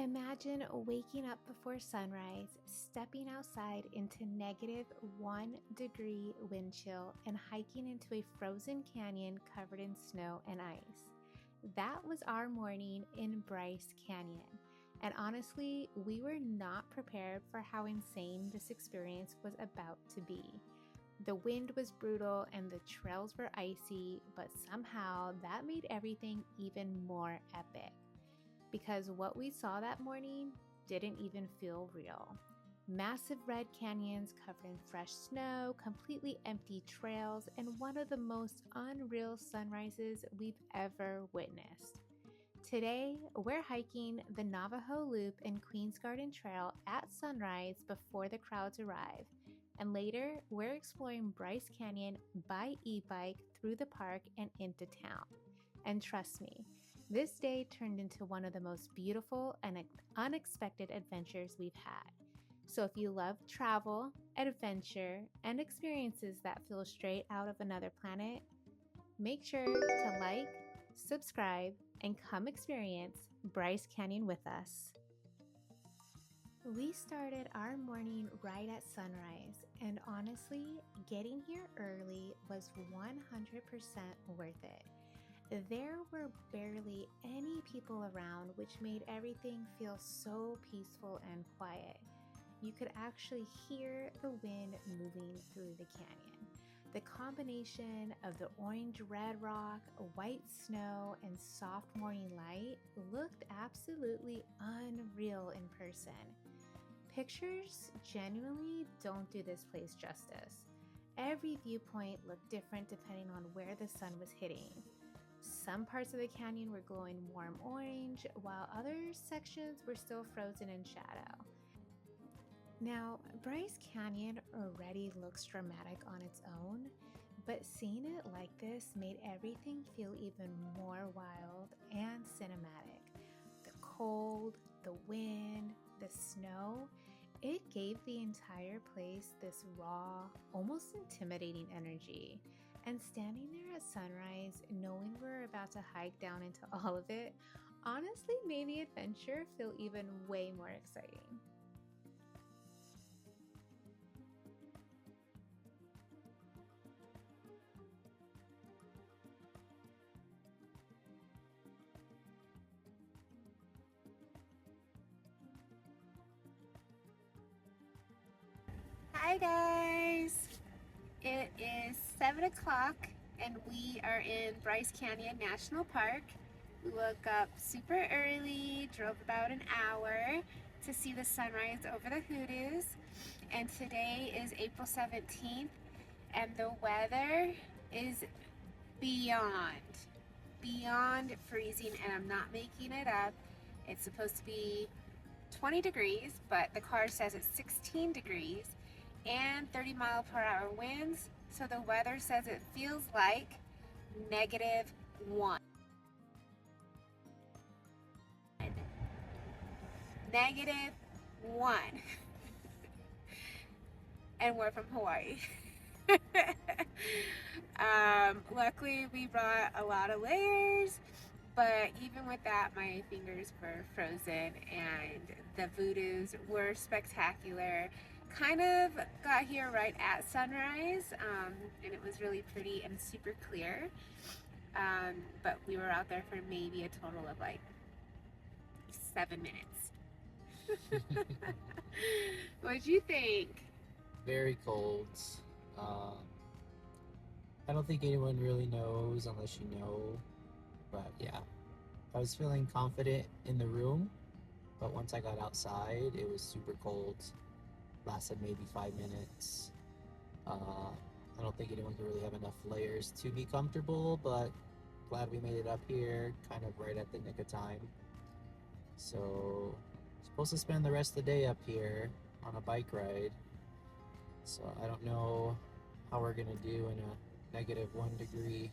Imagine waking up before sunrise, stepping outside into -1 degree wind chill, and hiking into a frozen canyon covered in snow and ice. That was our morning in Bryce Canyon. And honestly, we were not prepared for how insane this experience was about to be. The wind was brutal and the trails were icy, but somehow that made everything even more epic. Because what we saw that morning didn't even feel real. Massive red canyons covered in fresh snow, completely empty trails, and one of the most unreal sunrises we've ever witnessed. Today, we're hiking the Navajo Loop and Queen's Garden Trail at sunrise before the crowds arrive. And later, we're exploring Bryce Canyon by e-bike through the park and into town. And trust me, this day turned into one of the most beautiful and unexpected adventures we've had. So if you love travel, adventure, and experiences that feel straight out of another planet, make sure to like, subscribe, and come experience Bryce Canyon with us. We started our morning right at sunrise, and honestly, getting here early was 100% worth it. There were barely any people around, which made everything feel so peaceful and quiet. You could actually hear the wind moving through the canyon. The combination of the orange-red rock, white snow, and soft morning light looked absolutely unreal in person. Pictures genuinely don't do this place justice. Every viewpoint looked different depending on where the sun was hitting. Some parts of the canyon were glowing warm orange, while other sections were still frozen in shadow. Now, Bryce Canyon already looks dramatic on its own, but seeing it like this made everything feel even more wild and cinematic. The cold, the wind, the snow, it gave the entire place this raw, almost intimidating energy. And standing there at sunrise, knowing we're about to hike down into all of it, honestly made the adventure feel even way more exciting. Hi guys! It is 7 o'clock and we are in Bryce Canyon National Park. We woke up super early, drove about an hour to see the sunrise over the hoodoos, and today is April 17th and the weather is beyond freezing, and I'm not making it up. It's supposed to be 20 degrees, but the car says it's 16 degrees and 30-mile-per-hour winds, so the weather says it feels like -1. -1. And we're from Hawaii. Luckily we brought a lot of layers, but even with that my fingers were frozen and the voodoos were spectacular. Kind of got here right at sunrise, and it was really pretty and super clear, but we were out there for maybe a total of like 7 minutes. What'd you think? Very cold. Um, I don't think anyone really knows unless you know, but yeah, I was feeling confident in the room, but once I got outside, it was super cold. Lasted maybe 5 minutes. I don't think anyone can really have enough layers to be comfortable, but glad we made it up here kind of right at the nick of time. So supposed to spend the rest of the day up here on a bike ride, so I don't know how we're gonna do in a -1 degree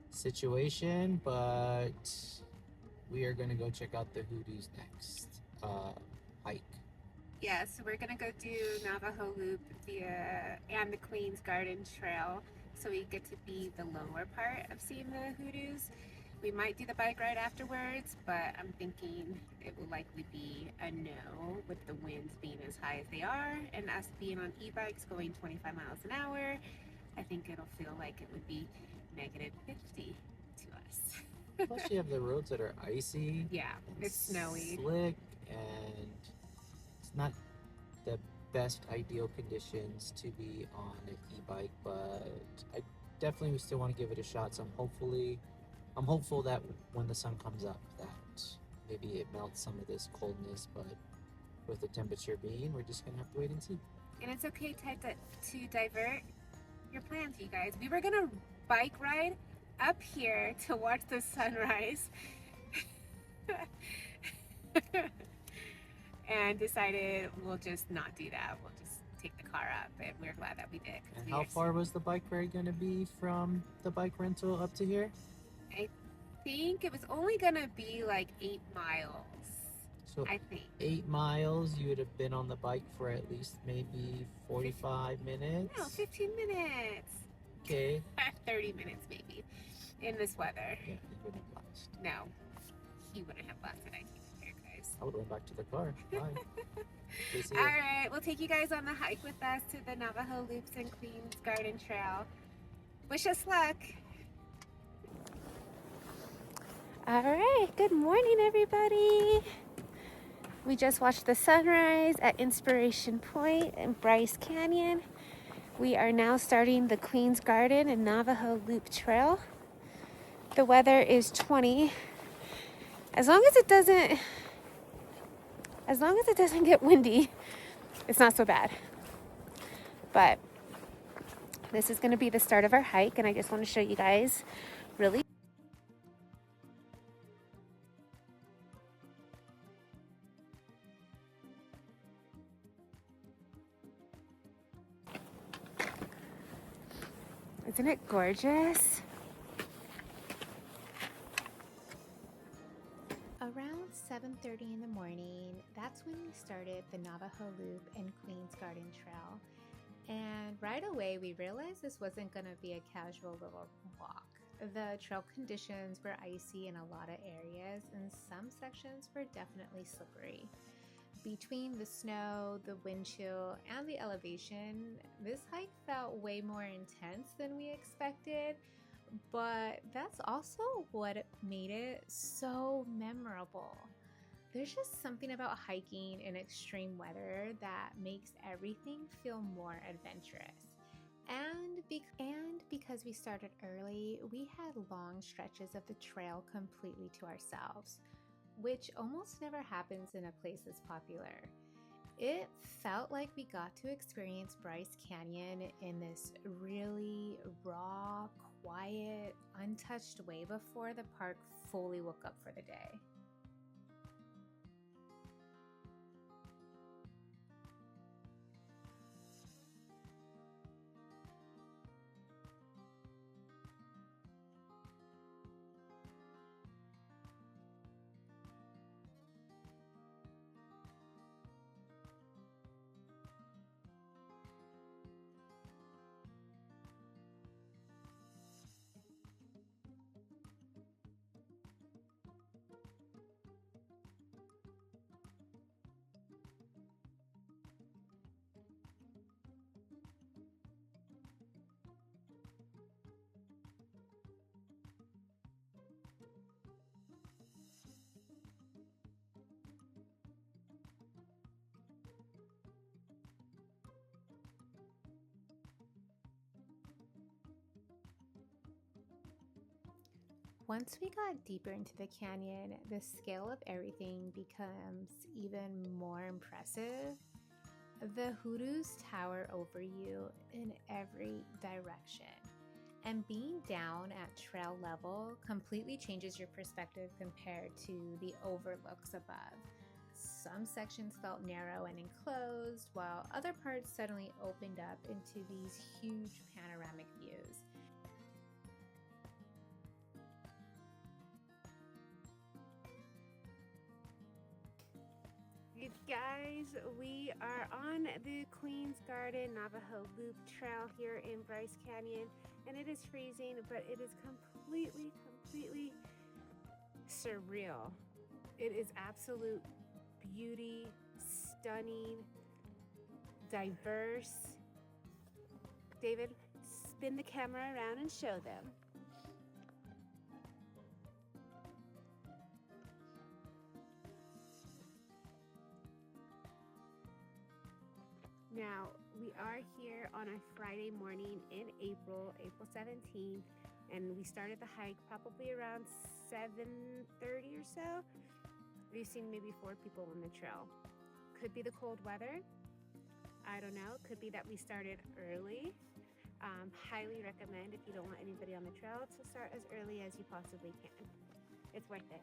situation, but we are gonna go check out the hoodoos next hike. Yeah, so we're gonna go do Navajo Loop and the Queen's Garden Trail, so we get to be the lower part of seeing the hoodoos. We might do the bike ride afterwards, but I'm thinking it will likely be a no with the winds being as high as they are and us being on e-bikes going 25 miles an hour. I think it'll feel like it would be negative 50 to us. Plus, you have the roads that are icy. Yeah, and it's snowy. slick, and it's not the best ideal conditions to be on an e-bike, but I definitely still want to give it a shot. So I'm hopeful that when the sun comes up, that maybe it melts some of this coldness. But with the temperature being, we're just gonna have to wait and see. And it's okay to divert your plans, you guys. We were gonna bike ride up here to watch the sunrise and decided we'll just not do that. We'll just take the car up, and we're glad that we did. And how far was the bike ride gonna be from the bike rental up to here? I think it was only gonna be like 8 miles. So I think 8 miles, you would have been on the bike for at least maybe 45 minutes. No, 15 minutes. Okay. 30 minutes maybe in this weather. Yeah, he wouldn't have last. No, he wouldn't have lasted. I take it here, guys. I would have went back to the car. Bye. Okay, see ya. All right, we'll take you guys on the hike with us to the Navajo Loops and Queens Garden Trail. Wish us luck. All right, good morning, everybody. We just watched the sunrise at Inspiration Point in Bryce Canyon. We are now starting the Queens Garden and Navajo Loop Trail. The weather is 20. As long as it doesn't get windy, it's not so bad. But this is going to be the start of our hike, and I just want to show you guys really. Isn't it gorgeous? Around 7:30 in the morning, that's when we started the Navajo Loop and Queens Garden Trail. And right away, we realized this wasn't going to be a casual little walk. The trail conditions were icy in a lot of areas, and some sections were definitely slippery. Between the snow, the wind chill, and the elevation, this hike felt way more intense than we expected, but that's also what made it so memorable. There's just something about hiking in extreme weather that makes everything feel more adventurous. And because we started early, we had long stretches of the trail completely to ourselves, which almost never happens in a place as popular. It felt like we got to experience Bryce Canyon in this really raw, quiet, untouched way before the park fully woke up for the day. Once we got deeper into the canyon, the scale of everything becomes even more impressive. The hoodoos tower over you in every direction, and being down at trail level completely changes your perspective compared to the overlooks above. Some sections felt narrow and enclosed, while other parts suddenly opened up into these huge panoramic views. Guys, we are on the Queens Garden Navajo Loop Trail here in Bryce Canyon, and it is freezing, but it is completely surreal. It is absolute beauty, stunning, diverse. David, spin the camera around and show them. Now, we are here on a Friday morning in April 17th, and we started the hike probably around 7:30 or so. We've seen maybe 4 people on the trail. Could be the cold weather. I don't know. Could be that we started early. Highly recommend, if you don't want anybody on the trail, to start as early as you possibly can. It's worth it.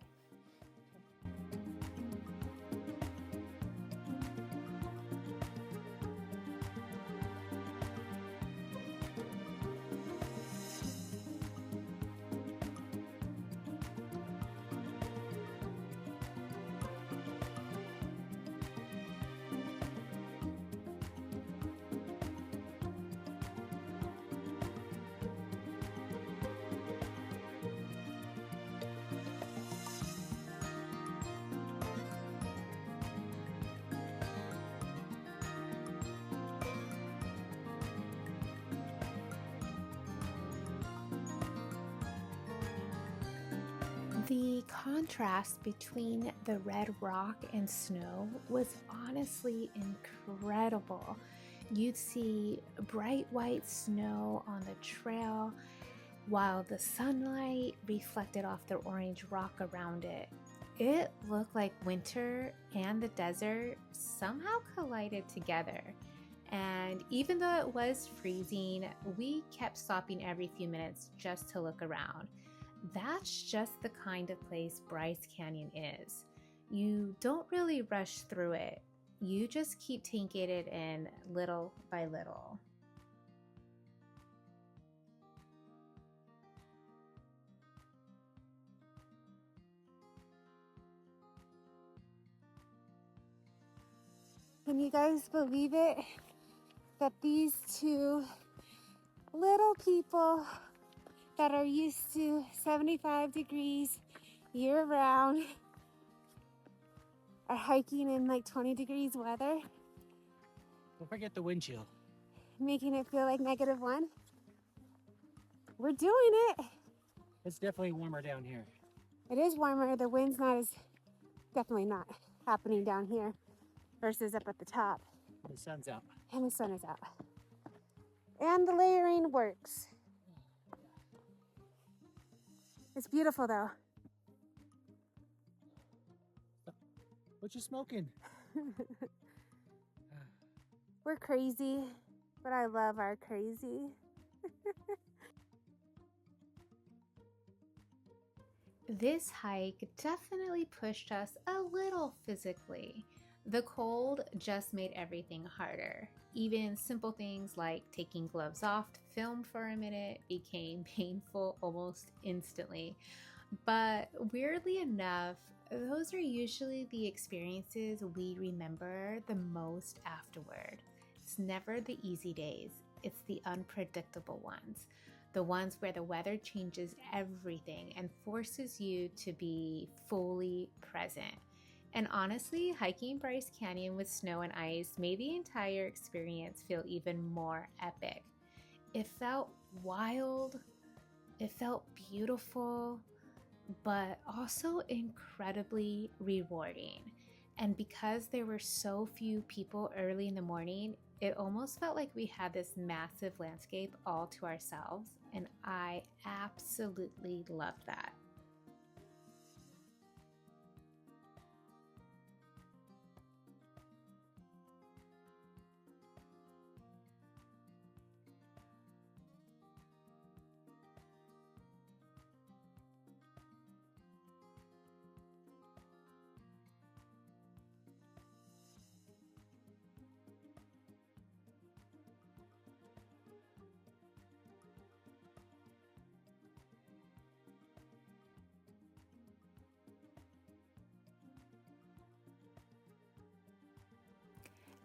The contrast between the red rock and snow was honestly incredible. You'd see bright white snow on the trail while the sunlight reflected off the orange rock around it. It looked like winter and the desert somehow collided together. And even though it was freezing, we kept stopping every few minutes just to look around. That's just the kind of place Bryce Canyon is. You don't really rush through it. You just keep taking it in little by little. Can you guys believe it? That these 2 little people that are used to 75 degrees year round are hiking in like 20 degrees weather, Don't forget the wind chill. making it feel like -1. We're doing it. It's definitely warmer down here. It is warmer. The wind's definitely not happening down here versus up at the top. The sun's out. And the sun is out. And the layering works. It's beautiful though. What you smoking? We're crazy, but I love our crazy. This hike definitely pushed us a little physically. The cold just made everything harder. Even simple things like taking gloves off to film for a minute became painful almost instantly. But weirdly enough, those are usually the experiences we remember the most afterward. It's never the easy days, it's the unpredictable ones. The ones where the weather changes everything and forces you to be fully present. And honestly, hiking Bryce Canyon with snow and ice made the entire experience feel even more epic. It felt wild, it felt beautiful, but also incredibly rewarding. And because there were so few people early in the morning, it almost felt like we had this massive landscape all to ourselves, and I absolutely loved that.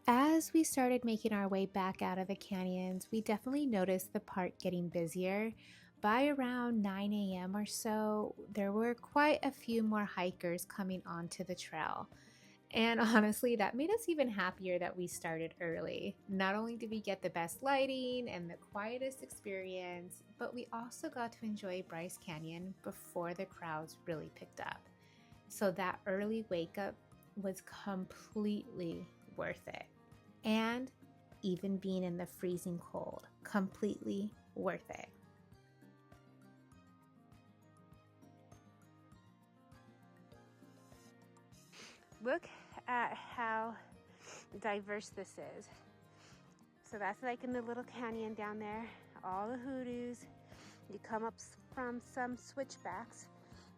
As we started making our way back out of the canyons, we definitely noticed the park getting busier, By around 9 a.m. or so, there were quite a few more hikers coming onto the trail. And honestly, that made us even happier that we started early. Not only did we get the best lighting and the quietest experience, but we also got to enjoy Bryce Canyon before the crowds really picked up. So that early wake up was completely worth it. And even being in the freezing cold, completely worth it. Look at how diverse this is. So that's like in the little canyon down there, all the hoodoos. You come up from some switchbacks,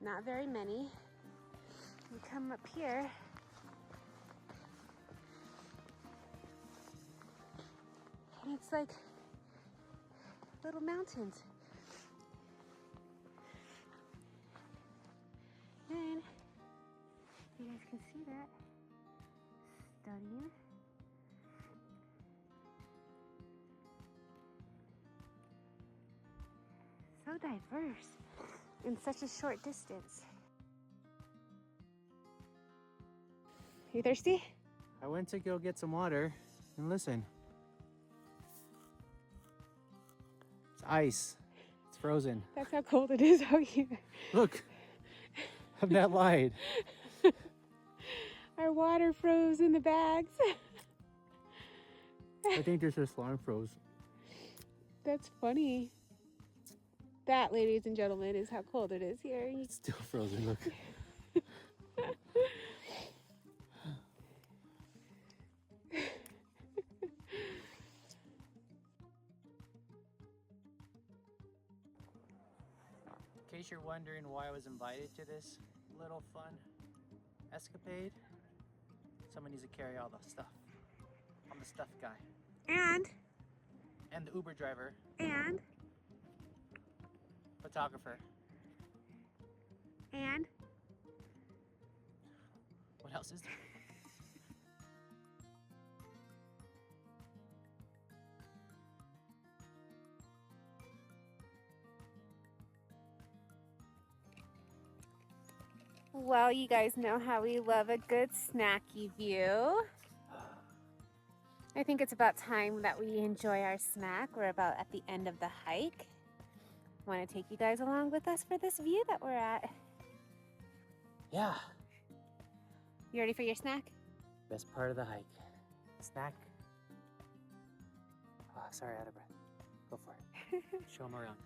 not very many. You come up here, and it's like little mountains. And you guys can see that, stunning. So diverse in such a short distance. You thirsty? I went to go get some water, and listen. It's ice. It's frozen. That's how cold it is out here. Look, I'm not lying. Our water froze in the bags. I think there's just alarm froze. That's funny. That, ladies and gentlemen, is how cold it is here. It's still frozen, look. In case you're wondering why I was invited to this little fun escapade, someone needs to carry all the stuff. I'm the stuff guy. And And the Uber driver. And Photographer. And What else is there? well, you guys know how we love a good snacky view. I think it's about time that we enjoy our snack. We're about at the end of the hike. Want to take you guys along with us for this view that we're at? Yeah. You ready for your snack? Best part of the hike. Snack. Oh, sorry, out of breath. Go for it. Show them around.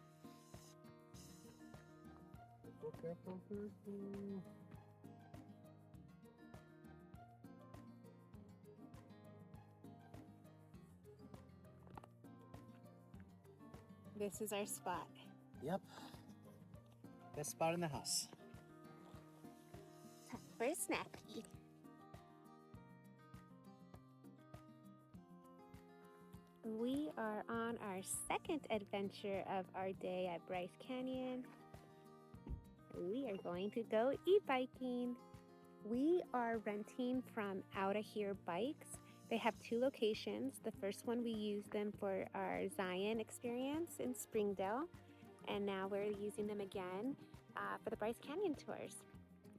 Careful, careful. This is our spot. Yep. Best spot in the house. Time for a snacky. We are on our second adventure of our day at Bryce Canyon. We are going to go e-biking. We are renting from Outta Here Bikes. They have two locations. The first one we used them for our Zion experience in Springdale, and now we're using them again for the Bryce Canyon tours.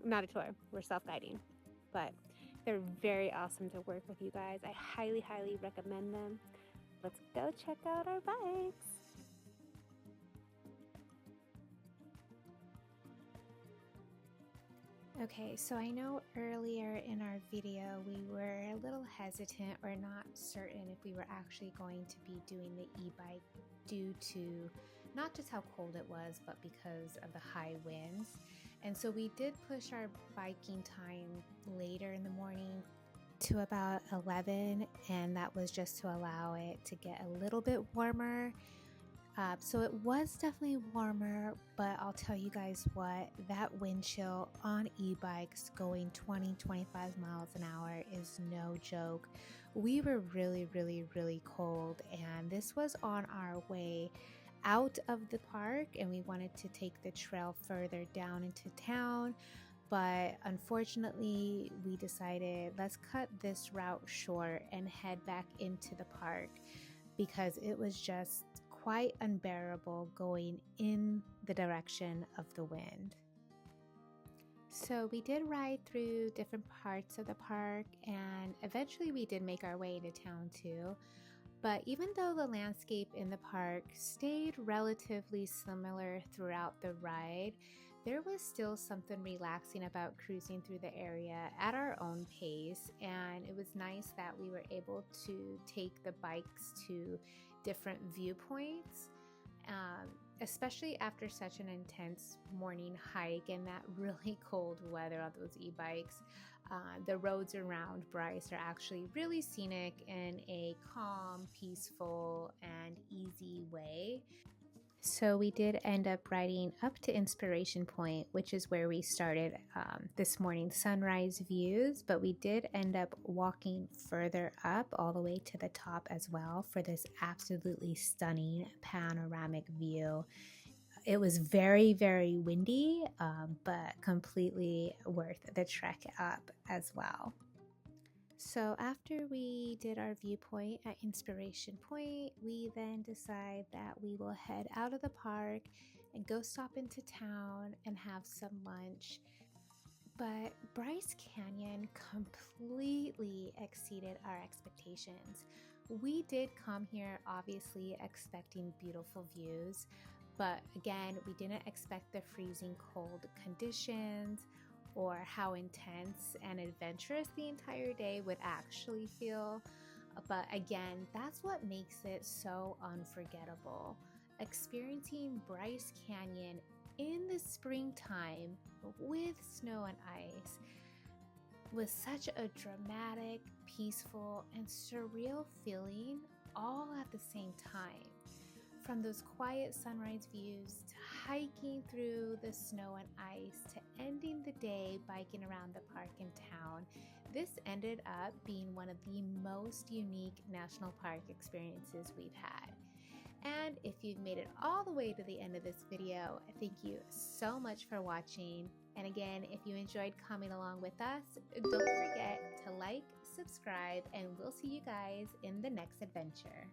Not a tour, we're self-guiding, but they're very awesome to work with, you guys. I highly, highly recommend them. Let's go check out our bikes. Okay, so I know earlier in our video we were a little hesitant or not certain if we were actually going to be doing the e-bike due to not just how cold it was, but because of the high winds. And so we did push our biking time later in the morning to about 11, and that was just to allow it to get a little bit warmer. So it was definitely warmer, but I'll tell you guys what, that wind chill on e-bikes going 20-25 miles an hour is no joke. We were really, really, really cold, and this was on our way out of the park, and we wanted to take the trail further down into town. But unfortunately, we decided let's cut this route short and head back into the park because it was just quite unbearable going in the direction of the wind. So we did ride through different parts of the park, and eventually we did make our way into town too. But even though the landscape in the park stayed relatively similar throughout the ride, there was still something relaxing about cruising through the area at our own pace, and it was nice that we were able to take the bikes to different viewpoints, especially after such an intense morning hike and that really cold weather on those e-bikes. The roads around Bryce are actually really scenic in a calm, peaceful, and easy way. So we did end up riding up to Inspiration Point, which is where we started this morning's sunrise views, but we did end up walking further up all the way to the top as well for this absolutely stunning panoramic view. It was very, very windy, but completely worth the trek up as well. So after we did our viewpoint at Inspiration Point, we then decide that we will head out of the park and go stop into town and have some lunch. But Bryce Canyon completely exceeded our expectations. We did come here obviously expecting beautiful views, but again, we didn't expect the freezing cold conditions or how intense and adventurous the entire day would actually feel. But again, that's what makes it so unforgettable. Experiencing Bryce Canyon in the springtime with snow and ice was such a dramatic, peaceful, and surreal feeling all at the same time. From those quiet sunrise views to hiking through the snow and ice to ending the day biking around the park in town, this ended up being one of the most unique national park experiences we've had. And if you've made it all the way to the end of this video, thank you so much for watching. And again, if you enjoyed coming along with us, don't forget to like, subscribe, and we'll see you guys in the next adventure.